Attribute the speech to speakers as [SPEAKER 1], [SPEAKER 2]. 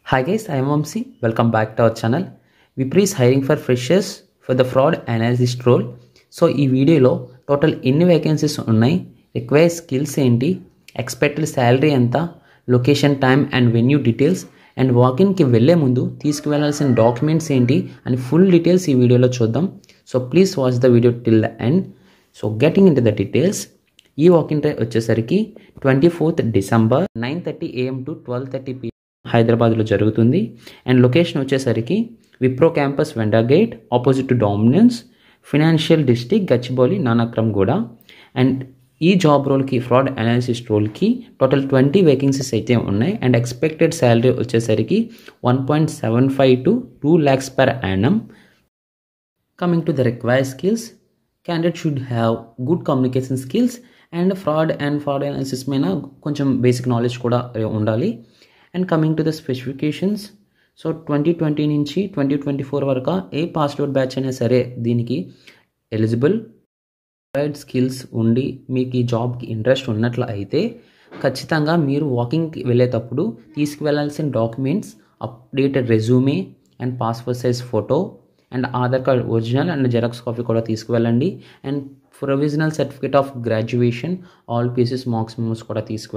[SPEAKER 1] Hi guys, I am Vamsi. Welcome back to our channel. Wipro is hiring for freshers for the fraud analyst role. So ఈ వీడియోలో total ఎన్ని vacancies ఉన్నాయి, required skills ఏంటి, expected salary ఎంత, location time and venue details and వాకిన్కి వెళ్ళే ముందు తీసుకువెళ్లాల్సిన documents ఏంటి అని ఫుల్ డీటెయిల్స్ ఈ వీడియోలో చూద్దాం. So please watch the video till the end. So getting in to the details, ఈ వాకిన్ టైం వచ్చేసరికి 24th December 9:30 AM to 12:30 PM హైదరాబాద్లో జరుగుతుంది. అండ్ లొకేషన్ వచ్చేసరికి విప్రో క్యాంపస్ వెండా గేట్ ఆపోజిట్ టు డామినెన్స్, financial district, Gachibowli, Nanakramguda. And ఈ జాబ్ రోల్కి, fraud analyst రోల్కి టోటల్ 20 వేకెన్సీస్ అయితే ఉన్నాయి. అండ్ ఎక్స్పెక్టెడ్ శాలరీ వచ్చేసరికి 1.75 to 2 lakhs per annum. Coming to the required skills, candidate should have good communication skills and fraud analysis మీద కొంచెం basic knowledge కూడా ఉండాలి. And coming to the specifications, so 2020 నుంచి 2024 వరకు ఏ passed out batch అయినా సరే దీనికి ఎలిజిబుల్. రిక్వైర్డ్ స్కిల్స్ ఉండి మీకు ఈ జాబ్కి ఇంట్రెస్ట్ ఉన్నట్లు అయితే ఖచ్చితంగా మీరు వాకింగ్కి వెళ్ళేటప్పుడు తీసుకువెళ్లాల్సిన documents updated resume and passport size photo and Aadhaar card original and xerox copy కూడా తీసుకువెళ్ళండి. And provisional certificate of graduation, all pieces, marks memos కూడా తీసుకువెళ్ళండి.